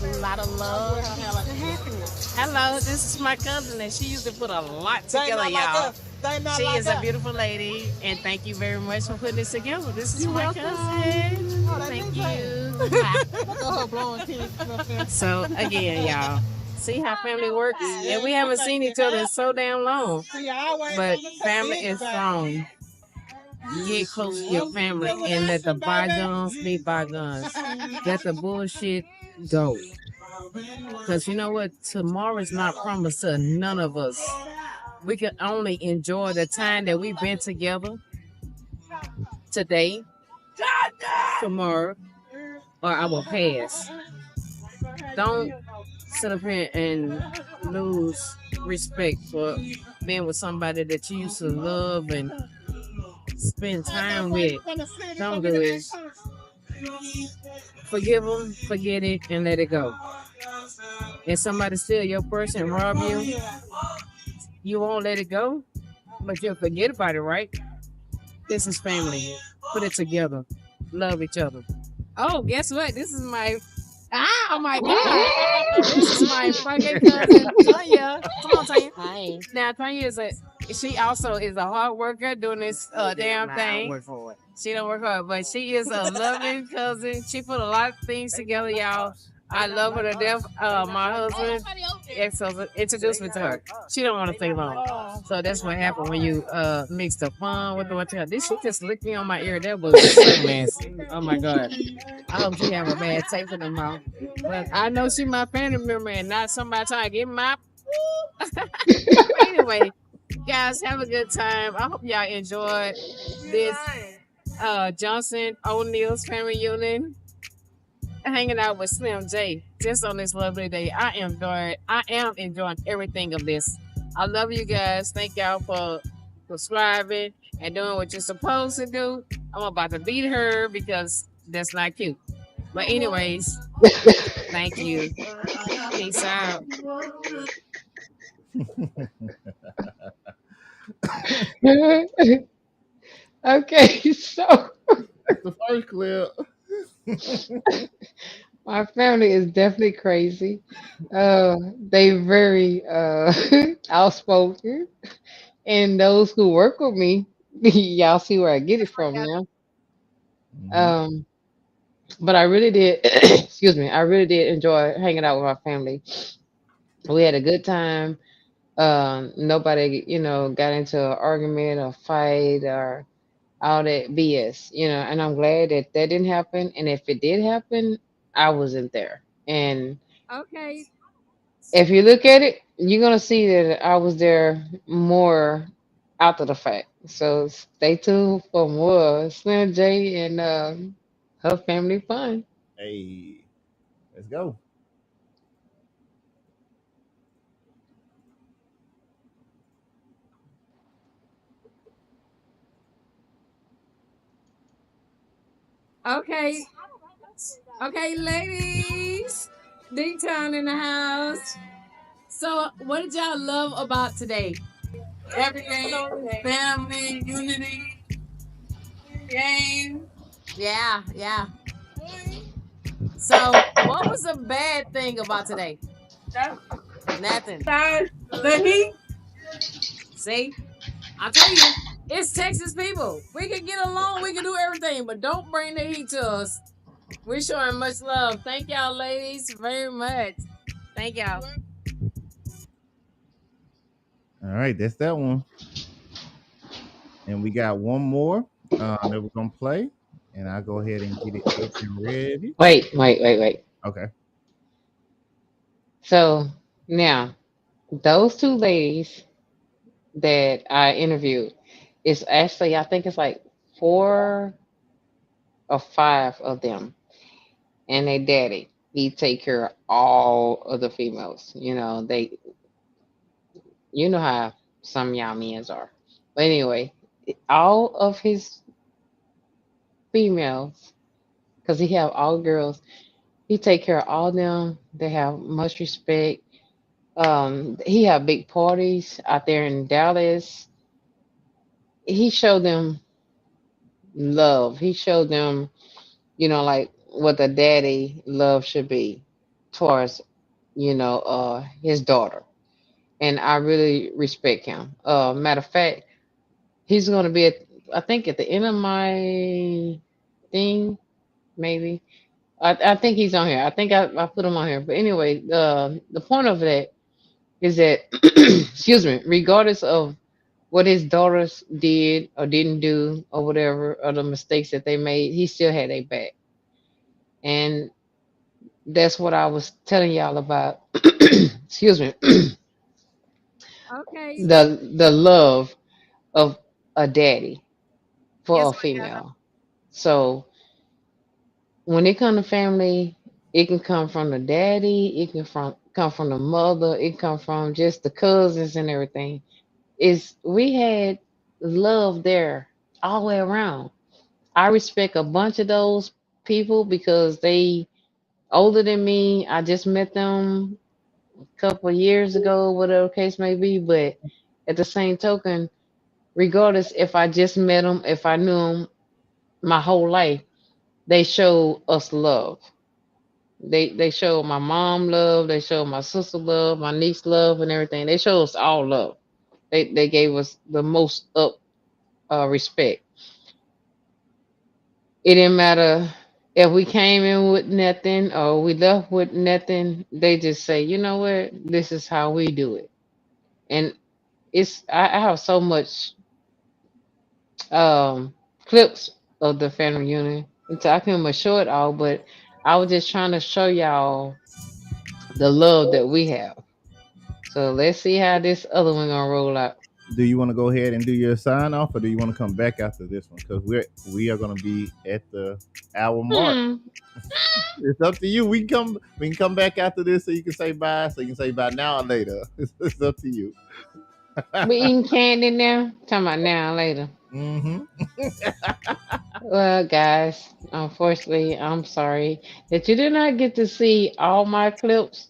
And a lot of love and happiness. Hello, this is my cousin, and she used to put a lot together, y'all. She is a beautiful lady, and thank you very much for putting this together. This is my cousin. Thank you. So again, y'all, see how family works, and we haven't seen each other in so damn long. But family is strong. Get close to your family and let the bygones be bygones. Let the bullshit go. Because you know what? Tomorrow is not promised to none of us. We can only enjoy the time that we've been together today, tomorrow, or I will pass. Don't sit up here and lose respect for being with somebody that you used to love and spend time with. Don't do it. Forgive them, forget it, and let it go. If somebody steal your purse and rob you, you won't let it go, but you'll forget about it, right? This is family. Put it together. Love each other. Oh, guess what? This is my oh my god. This is my fucking cousin Tanya. Come on, Tanya. Hi. Now Tanya is a she also is a hard worker doing this damn thing. Work for it. She don't work hard, but she is a loving cousin. She put a lot of things together, y'all. I love her to death. My husband introduced me to her. She don't want to stay long. So that's what happened when you mix the fun with the hotel. This she just licked me on my ear. That was so nasty. Oh my god. I hope she have a bad taste in her mouth. But I know she my family member and not somebody trying to get my anyway. Guys, have a good time. I hope y'all enjoyed this Johnson O'Neill's family reunion. Hanging out with Slim J just on this lovely day. I am enjoying everything of this. I love you guys. Thank y'all for subscribing and doing what you're supposed to do. I'm about to beat her because that's not cute. But anyways, thank you. Peace out. Okay, so That's the first clip. my family is definitely crazy. They very outspoken, and those who work with me, y'all see where I get it from now. Hmm. Um, but I really did, excuse me, I really did enjoy hanging out with my family. We had a good time. Nobody, got into an argument or fight or all that BS, and I'm glad that that didn't happen. And if it did happen, I wasn't there. And Okay. if you look at it, you're gonna see that I was there more after the fact. So stay tuned for more Slim J and her family fun. Hey, let's go. Okay. Okay, ladies. D Town in the house. So, what did y'all love about today? Everything, family, unity, game. Yeah, yeah. So, what was the bad thing about today? Nothing. The heat. See, I tell you, it's Texas people. We can get along, we can do everything, but don't bring the heat to us. We're showing much love. Thank y'all, ladies, very much. Thank y'all. All right, that's that one. And we got one more that we're gonna play, and I'll go ahead and get it up and ready. Wait. Okay. So now those two ladies that I interviewed, it's actually I think it's like 4 or 5 of them, and they daddy. He take care of all of the females. You know how some y'all men's are. But anyway, all of his females, because he have all girls, he take care of all them. They have much respect. He have big parties out there in Dallas. He showed them love. He showed them, like what the daddy love should be towards, his daughter. And I really respect him. Matter of fact, he's going to be at, I think, at the end of my thing, maybe. I think he's on here. I think I put him on here. But anyway, the point of that is that, excuse me, regardless of what his daughters did or didn't do or whatever, or the mistakes that they made, he still had their back. And that's what I was telling y'all about. Excuse me, Okay. the love of a daddy for Yes, a ma'am. female. So when it comes to family, it can come from the daddy, it can come from the mother, it can come from just the cousins and everything. Is we had love there all the way around. I respect a bunch of those people because they older than me. I just met them a couple of years ago, whatever the case may be. But at the same token, regardless if I just met them, if I knew them my whole life, they showed us love. They showed my mom love. They showed my sister love, my niece love, and everything. They showed us all love. They gave us the most up respect. It didn't matter if we came in with nothing or we left with nothing. They just say, you know what, this is how we do it. And I have so much um clips of the family reunion. So I can show it all, but I was just trying to show y'all the love that we have. So let's see how this other one gonna roll out. Do you want to go ahead and do your sign off, or do you want to come back after this one? Because we are going to be at the hour mark. Hmm. It's up to you. We can come back after this, so you can say bye. So you can say bye now or later. It's up to you. We eating candy now. Talking about now or later. Hmm. Well, guys, unfortunately, I'm sorry that you did not get to see all my clips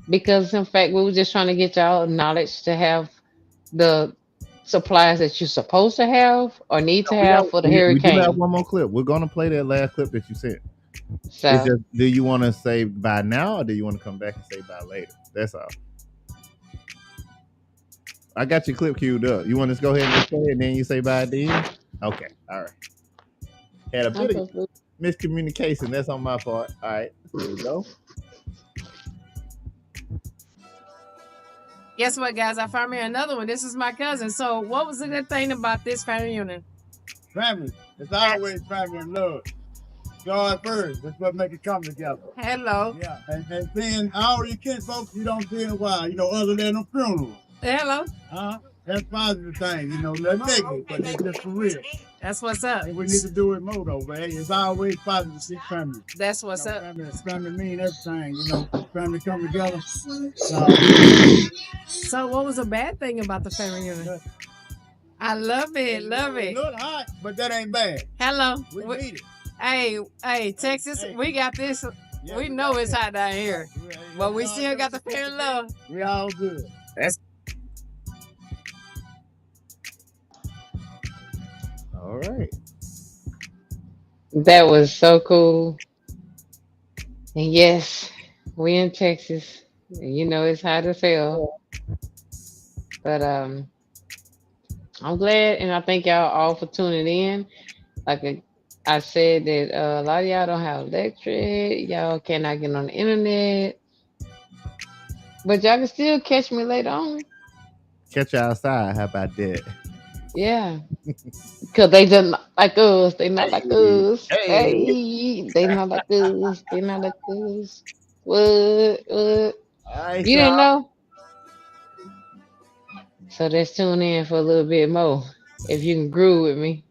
because, in fact, we were just trying to get y'all knowledge to have the supplies that you're supposed to have or need to We have have for the we do have hurricane. one more clip. We're gonna play that last clip that you sent. It's So, just, do you want to say bye now, or do you want to come back and say bye later? That's all. I got your clip queued up. You want to go ahead and just play it, and then you say bye then? Okay, all right. Had a bit of okay. miscommunication. That's on my part. All right, here we go. Guess what, guys? I found me another one. This is my cousin. So, what was the good thing about this family reunion? Family. It's always family and love. God first. That's what make it come together. Hello. Yeah. And seeing all your kin folks you don't see in a while, other than a funeral. Hello. That's positive thing, let's take it, but it's just for real. That's what's up. And we need to do it more though, man. It's always positive to see family. That's what's up. Family mean everything, family come together. So, what was a bad thing about the family reunion? I love it. Love it. It look hot, but that ain't bad. Hello. We beat it. Hey, Texas, we got this. Yeah, we know it's hot down here, but we still got the family love. We all good. That's All right. That was so cool. And yes, we in Texas. You know it's hot as hell. But I'm glad and I thank y'all all for tuning in. Like I said that a lot of y'all don't have electric, y'all cannot get on the internet. But y'all can still catch me later on. Catch you outside. How about that? Yeah. Cause they just not like us. They not like us. Hey. Hey, they not like us. They not like us. What? What? All right, You didn't y'all. know? So let's tune in for a little bit more. If you can groove with me.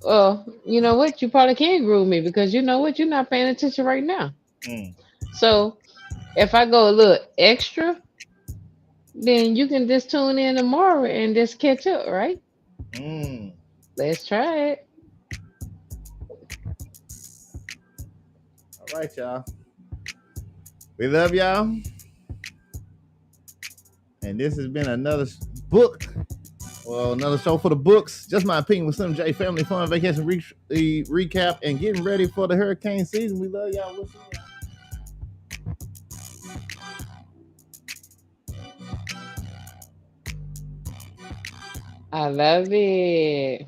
Well, you know what? You probably can groove me because you know what? You're not paying attention right now. Mm. So if I go a little extra, then you can just tune in tomorrow and just catch up, right? Mm. Let's try it. All right, y'all. We love y'all. And this has been another book. Well, another show for the books. Just my opinion with Slim J Family Fun Vacation recap and getting ready for the hurricane season. We love y'all. We'll see y'all. I love it.